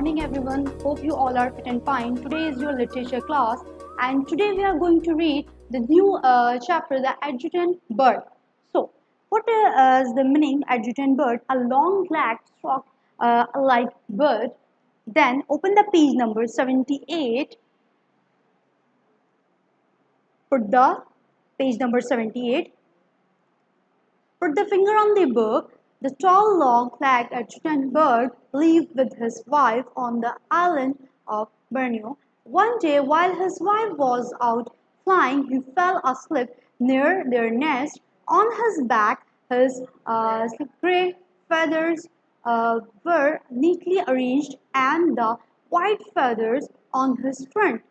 morning everyone. Hope you all are fit and fine. Today is your literature class and today we are going to read the new chapter, the adjutant bird. So, what is the meaning adjutant bird? A long-legged stork-like bird. Then open the page number 78. Put the page number 78. Put the finger on the book. The tall, long-legged adjutant bird lived with his wife on the island of Borneo. One day, while his wife was out flying, he fell asleep near their nest. On his back, his grey feathers were neatly arranged, and the white feathers on his front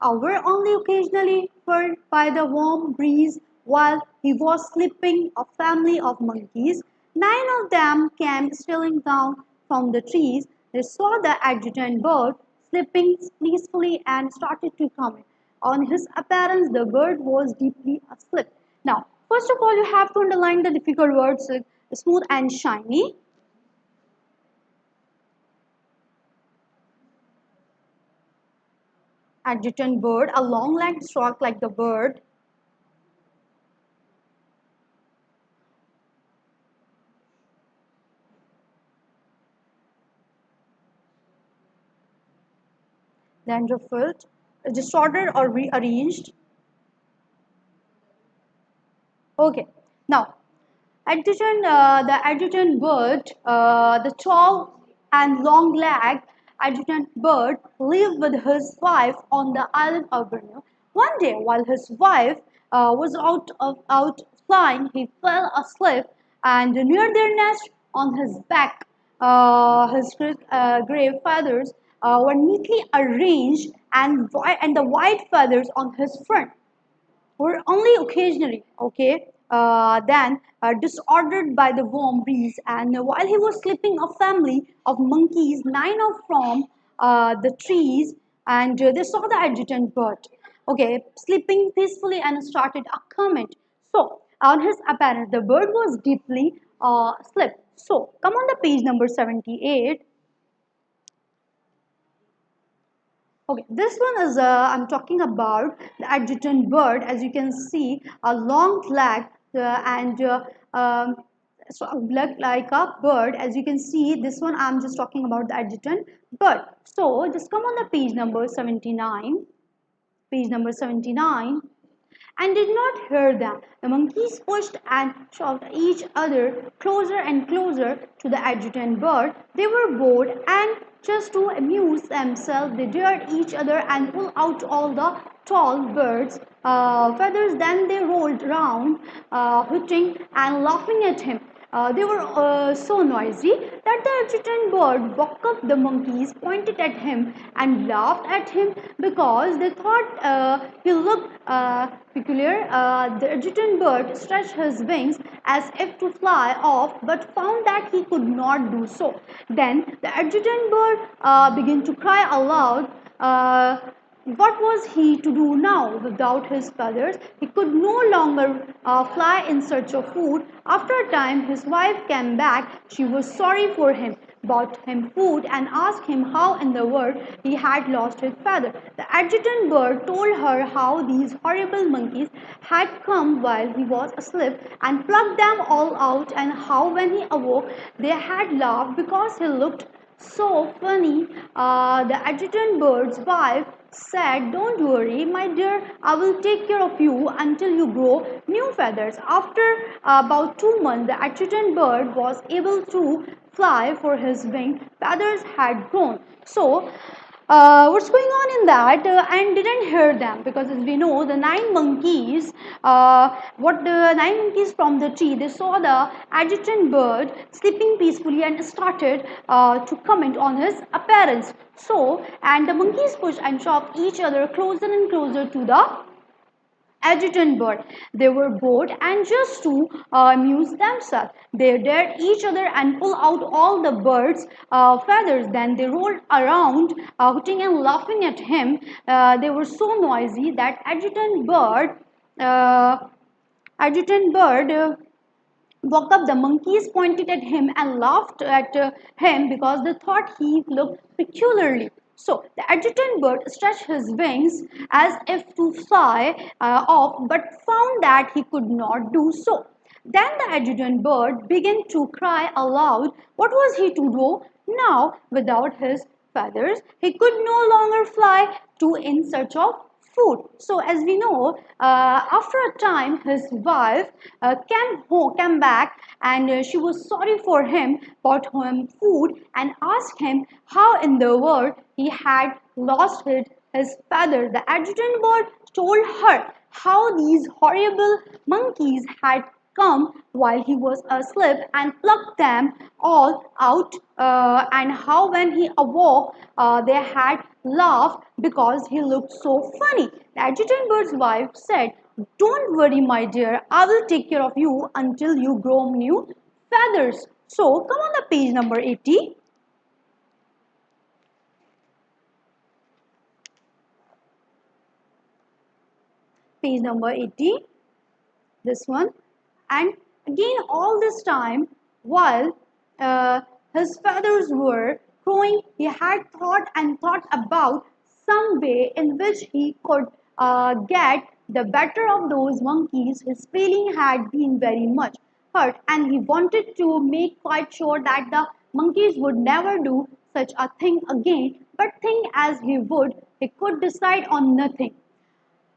were only occasionally furred by the warm breeze while he was sleeping. A family of monkeys, 9 of them, came stealing down from the trees. They saw the adjutant bird sleeping peacefully and started to comment. On his appearance, the bird was deeply asleep. Now, first of all, you have to underline the difficult words like smooth and shiny. Adjutant bird, a long-legged stork like the bird. Then ruffled, disordered or rearranged. Okay, now the adjutant bird, the tall and long-legged adjutant bird lived with his wife on the island of Borneo. One day, while his wife was out flying, he fell asleep, and near their nest on his back, his grey feathers were neatly arranged, and the white feathers on his front were only occasionally, okay, then disordered by the warm breeze. And while he was sleeping, a family of monkeys, 9 of from the trees, and they saw the adjutant bird, okay, sleeping peacefully and started a comment. So, on his appearance, the bird was deeply asleep. So, come on the page number 78. Okay, this one is I'm talking about the adjutant bird. As you can see, a long leg and so like a bird. As you can see, this one I'm just talking about the adjutant bird. So just come on the page number 79. Page number 79 and did not hear them. The monkeys pushed and shoved each other closer and closer to the adjutant bird. They were bored, and just to amuse themselves, they dared each other and pulled out all the tall bird's feathers. Then they rolled round, hooting and laughing at him. They were so noisy that the adjutant bird woke up the monkeys, pointed at him, and laughed at him because they thought he looked peculiar. The adjutant bird stretched his wings as if to fly off, but found that he could not do so. Then the adjutant bird began to cry aloud. What was he to do now without his feathers? He could no longer fly in search of food. After a time, his wife came back. She was sorry for him, bought him food, and asked him how in the world he had lost his feather. The adjutant bird told her how these horrible monkeys had come while he was asleep and plucked them all out, and how when he awoke they had laughed because he looked so funny. The adjutant bird's wife said, "Don't worry, my dear, I will take care of you until you grow new feathers." After about 2 months, the adjutant bird was able to fly, for his wing feathers had grown. So, what's going on in that and didn't hear them, because as we know the 9 monkeys, what the 9 monkeys from the tree, they saw the adjutant bird sleeping peacefully and started to comment on his appearance. So, and the monkeys pushed and shoved each other closer and closer to the adjutant bird. They were bored, and just to amuse themselves, they dared each other and pull out all the bird's feathers. Then they rolled around, hooting and laughing at him. They were so noisy that uh, adjutant bird woke up, the monkeys pointed at him and laughed at him because they thought he looked peculiarly. So the adjutant bird stretched his wings as if to fly off, but found that he could not do so. Then the adjutant bird began to cry aloud. What was he to do now without his feathers? He could no longer fly to in search of food. So as we know, after a time, his wife came back, and she was sorry for him, bought him food, and asked him how in the world he had lost his feather. The adjutant bird told her how these horrible monkeys had come while he was asleep and plucked them all out, and how when he awoke they had laughed because he looked so funny. The adjutant bird's wife said, "Don't worry, my dear, I will take care of you until you grow new feathers." So come on the page number 80. Page number 80, this one. And again, all this time, while his feathers were growing, he had thought and thought about some way in which he could get the better of those monkeys. His feeling had been very much hurt, and he wanted to make quite sure that the monkeys would never do such a thing again. But think as he would, he could decide on nothing.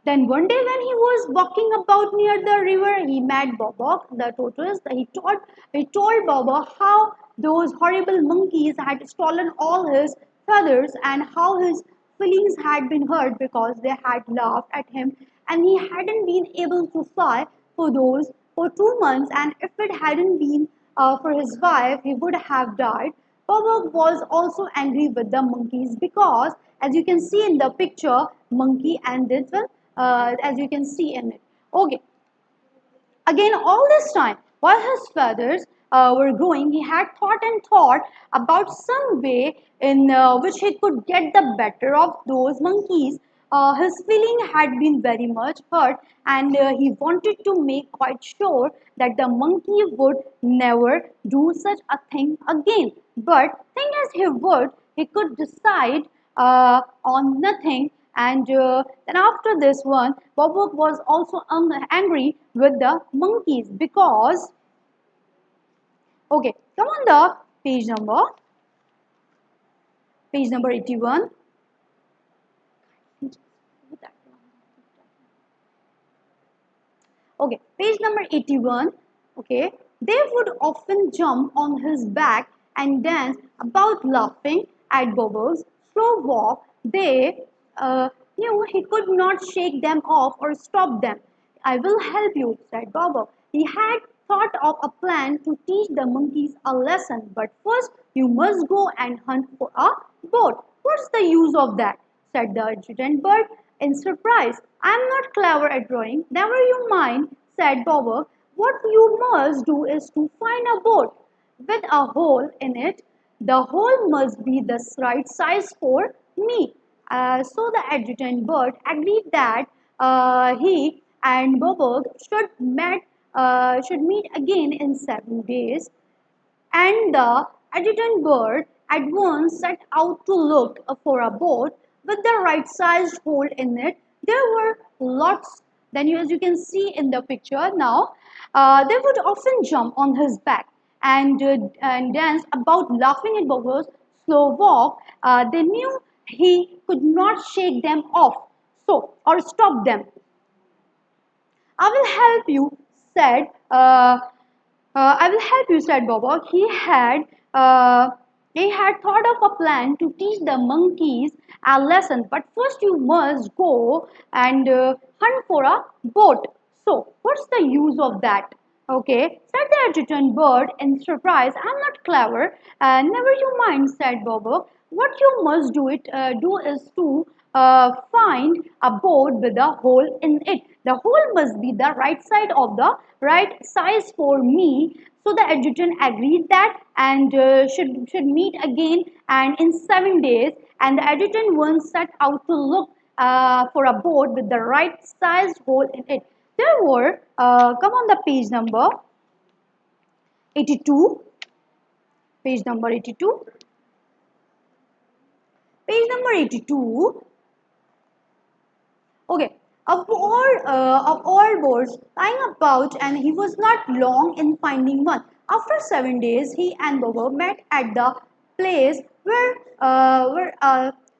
Then one day when he was walking about near the river, he met Bobok, the tortoise. He told Bobok how those horrible monkeys had stolen all his feathers and how his feelings had been hurt because they had laughed at him, and he hadn't been able to fly for 2 months, and if it hadn't been for his wife, he would have died. Bobok was also angry with the monkeys because, as you can see in the picture, monkey and this one, as you can see in it. Okay, again, all this time, while his feathers were growing, he had thought and thought about some way in which he could get the better of those monkeys. His feeling had been very much hurt, and he wanted to make quite sure that the monkey would never do such a thing again. But thing as he would, he could decide on nothing. And then after this one, Bobok was also angry with the monkeys because, okay, come on the page number 81. Okay, page number 81. Okay, they would often jump on his back and dance about laughing at Bobok's slow walk. They knew he could not shake them off or stop them. "I will help you," said Bobok. He had thought of a plan to teach the monkeys a lesson, but first you must go and hunt for a boat. "What's the use of that?" said the adjutant bird in surprise. "I'm not clever at drawing." "Never you mind," said Bobber. "What you must do is to find a boat with a hole in it. The hole must be the right size for me." So the adjutant bird agreed that he and Bobber should meet again in 7 days, and the adjutant bird at once set out to look for a boat with the right sized hole in it. There were lots. Then, as you can see in the picture now, they would often jump on his back and dance about laughing at Bobo's slow walk. They knew he could not shake them off, so or stop them. "I will help you," said "I will help you," said Bobo. Uh, he had thought of a plan to teach the monkeys a lesson, but first you must go and hunt for a boat. "So, what's the use of that?" "Okay," said the adjutant bird in surprise. "I'm not clever." "Never you mind," said Bobo. "What you must do is to find a boat with a hole in it. The hole must be the right size for me." So the adjutant agreed that and should meet again and in 7 days. And the adjutant once set out to look for a boat with the right sized hole in it. There were come on the page number 82, page number 82. Page number 82. Okay, of all birds lying about, and he was not long in finding one. After 7 days, he and Bobo met at the place where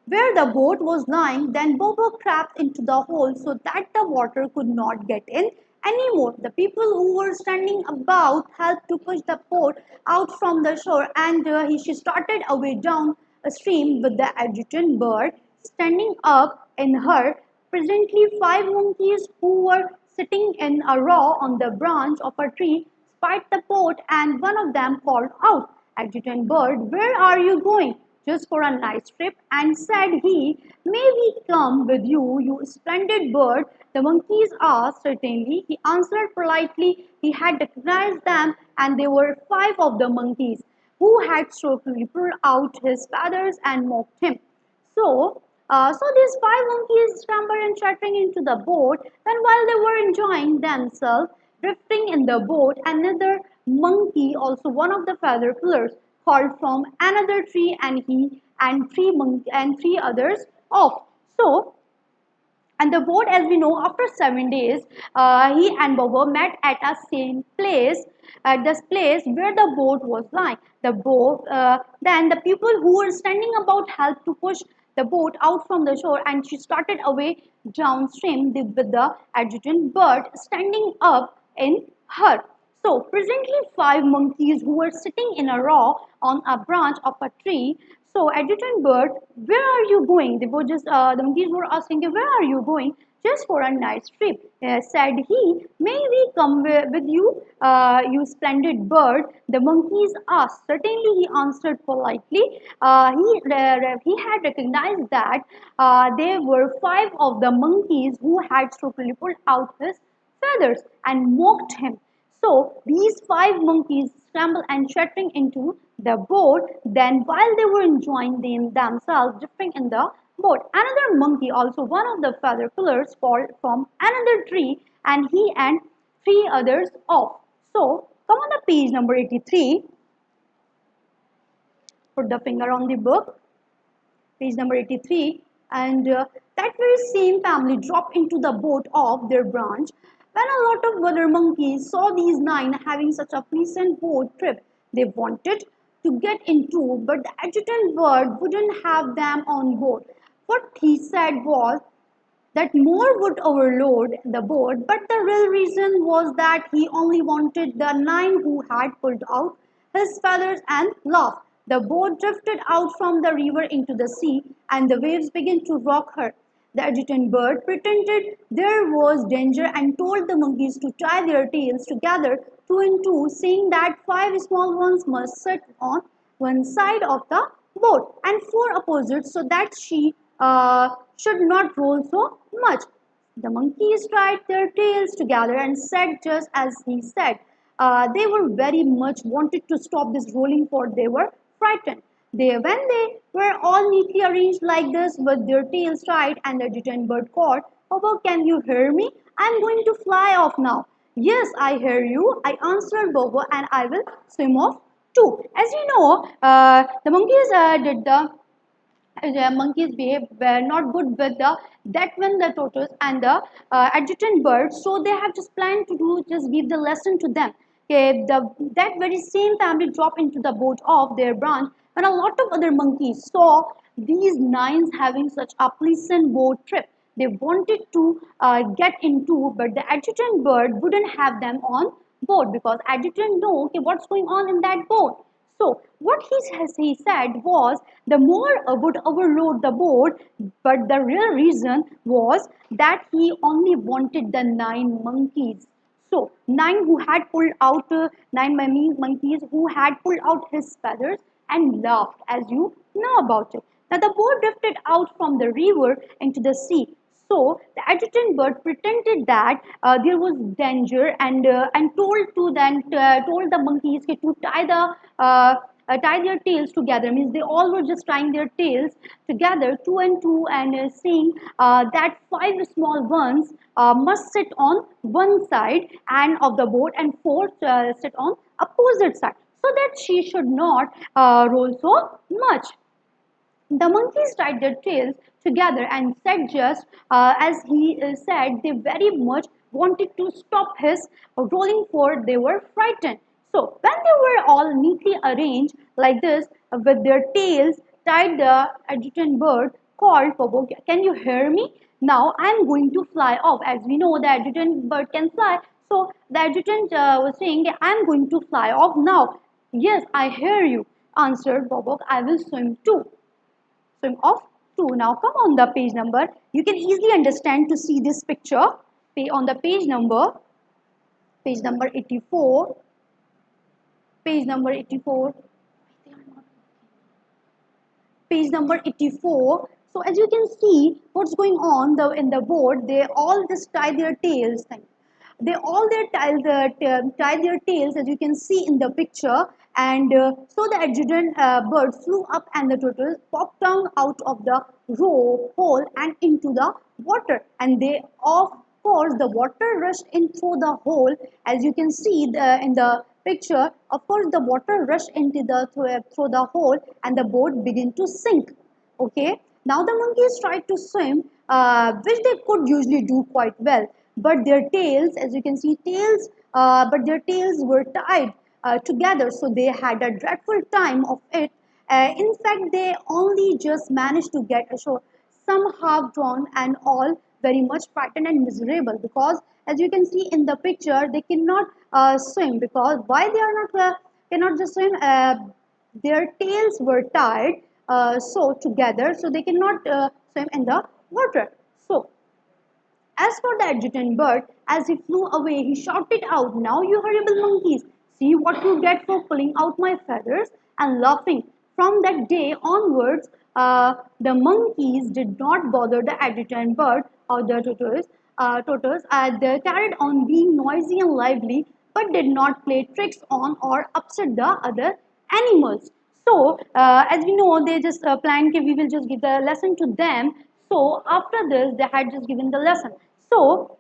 the boat was lying. Then Bobo crept into the hole so that the water could not get in anymore. The people who were standing about helped to push the boat out from the shore, and she started away down a stream with the adjutant bird standing up in her. Presently, 5 monkeys who were sitting in a row on the branch of a tree spied the boat, and one of them called out, "Adjutant bird, where are you going?" "Just for a nice trip," and said he. "May we come with you, you splendid bird?" The monkeys asked. "Certainly," he answered politely. He had recognized them, and they were 5 of the monkeys who had so pulled out his feathers and mocked him. So these 5 monkeys scrambled and chattering into the boat. Then, while they were enjoying themselves, drifting in the boat, another monkey, also one of the feather pillars, called from another tree, and he and three others off. So and the boat, as we know, after 7 days, he and Bobo met at a same place, at this place where the boat was lying. Then the people who were standing about helped to push the boat out from the shore, and she started away downstream with the adjutant bird standing up in her. So presently 5 monkeys who were sitting in a row on a branch of a tree. So adjutant bird, where are you going? They were just the monkeys were asking, where are you going? Just for a nice trip, said he. May we come with you, you splendid bird? The monkeys asked. Certainly, he answered politely. He had recognized that there were 5 of the monkeys who had secretly pulled out his feathers and mocked him. So these 5 monkeys scrambled and chattering into the boat. Then, while they were enjoying themselves drifting in the boat, another monkey, also one of the feather pillars, fell from another tree, and he and 3 others off. So come on the page number 83. Put the finger on the book, page number 83, and that very same family dropped into the boat of their branch. When a lot of other monkeys saw these 9 having such a pleasant boat trip, they wanted to get into, but the adjutant bird wouldn't have them on board. What he said was that more would overload the boat, but the real reason was that he only wanted the 9 who had pulled out his feathers and laughed. The boat drifted out from the river into the sea, and the waves began to rock her. The adjutant bird pretended there was danger and told the monkeys to tie their tails together 2 and 2, saying that 5 small ones must sit on one side of the boat and 4 opposite, so that she should not roll so much. The monkeys tied their tails together and said just as he said. They were very much wanted to stop this rolling, for they were frightened. When they were all neatly arranged like this with their tails tied, and the adjutant bird called, "Papa, can you hear me? I'm going to fly off now." "Yes, I hear you," I answered Bobo, "and I will swim off too." As you know, the monkeys did the monkeys behave were not good with the that when the tortoise and the adjutant bird, so they have just planned to do just give the lesson to them. Okay, that very same family dropped into the boat of their branch when a lot of other monkeys saw these 9s having such a pleasant boat trip. They wanted to get into, but the adjutant bird wouldn't have them on board because adjutant know, okay, what's going on in that boat. So what he said was the more would overload the boat, but the real reason was that he only wanted the 9 monkeys. So 9 who had pulled out 9 monkeys who had pulled out his feathers and laughed, as you know about it. Now the boat drifted out from the river into the sea. So the adjutant bird pretended that there was danger, and told the monkeys to tie their tails together. Means they all were just tying their tails together 2 and 2, and saying that 5 small ones must sit on one side and of the boat, and 4 sit on opposite side so that she should not roll so much. The monkeys tied their tails together and said just as he said, they very much wanted to stop his rolling, for they were frightened. So when they were all neatly arranged like this with their tails tied, the adjutant bird called Popo, can you hear me? Now I am going to fly off. As we know, the adjutant bird can fly. So the adjutant was saying, I am going to fly off now. Yes, I hear you, answered Bobok. I will swim too. Swim off to. Now come on the page number. You can easily understand to see this picture. On the page number 84, page number 84, page number 84. So as you can see what's going on in the board, they all just tie their tails. They all tie their tails, as you can see in the picture, and so the adjutant bird flew up and the turtles popped down out of the row hole and into the water, and they of course the water rushed in through the hole. As you can see in the picture, of course the water rushed into the through the hole and the boat began to sink. Okay, now the monkeys tried to swim, which they could usually do quite well, but their tails, as you can see, but their tails were tied together, so they had a dreadful time of it. In fact, they only just managed to get ashore, some half drowned and all very much frightened and miserable, because as you can see in the picture, they cannot swim. Because why they are not cannot just swim? Their tails were tied so together, so they cannot swim in the water. So as for the adjutant bird, as he flew away, he shouted out, now you horrible monkeys, see what you get for pulling out my feathers and laughing. From that day onwards, the monkeys did not bother the adjutant bird or the tortoise. They carried on being noisy and lively, but did not play tricks on or upset the other animals. So, as we know, they just planned that we will just give the lesson to them. So, after this, they had just given the lesson. So,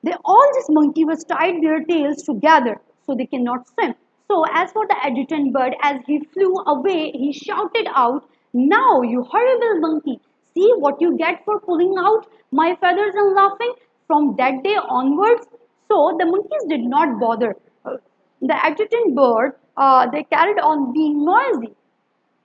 they all this monkey was tied their tails together so they cannot swim. So, as for the adjutant bird, as he flew away, he shouted out, now, you horrible monkey, see what you get for pulling out my feathers and laughing. From that day onwards, so the monkeys did not bother. The adjutant bird, they carried on being noisy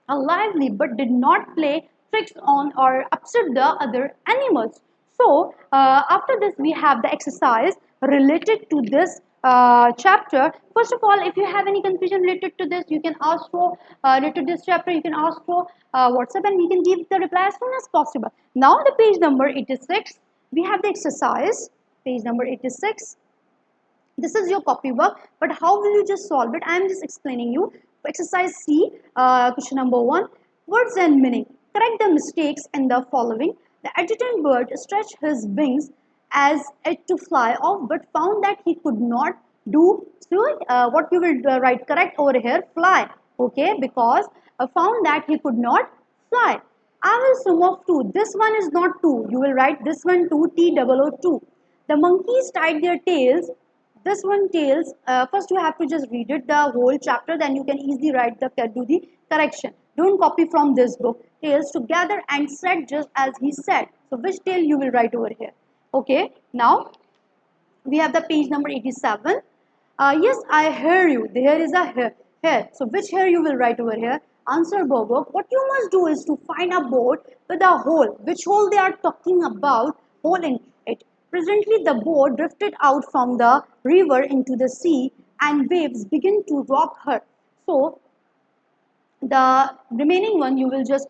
and lively, but did not play tricks on or upset the other animals. So after this we have the exercise related to this chapter. First of all, if you have any confusion related to this, you can ask for related to this chapter, you can ask for WhatsApp and we can give the reply as soon as possible. Now the page number 86, we have the exercise, page number 86. This is your copywork, but how will you just solve it? I am just explaining you. Exercise C, question number 1, words and meaning. Correct the mistakes in the following. The adjutant bird stretched his wings as it to fly off, but found that he could not do so. What you will write correct over here, fly. Okay, because found that he could not fly. I will sum of 2. This one is not 2. You will write this one 2, T-O-O-2. The monkeys tied their tails. This one tails, first you have to just read it the whole chapter, then you can easily write do the correction. Don't copy from this book. Tails together and said just as he said. So which tail you will write over here? Okay, now we have the page number 87. Yes, I hear you. There is a here. So which here you will write over here? Answer Bobo. What you must do is to find a boat with a hole. Which hole they are talking about? Hole in it. Presently, the boat drifted out from the river into the sea, and waves began to rock her. So the remaining one you will just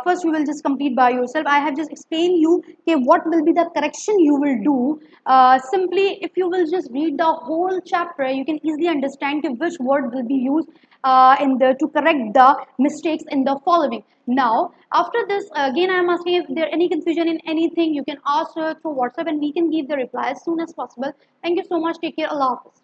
first you will just complete by yourself. I have just explained you, okay, what will be the correction you will do. Simply if you will just read the whole chapter, you can easily understand which word will be used in the to correct the mistakes in the following. Now after this, again I am asking, if there any confusion in anything, you can ask through WhatsApp and we can give the reply as soon as possible. Thank you so much. Take care. Allah Hafiz.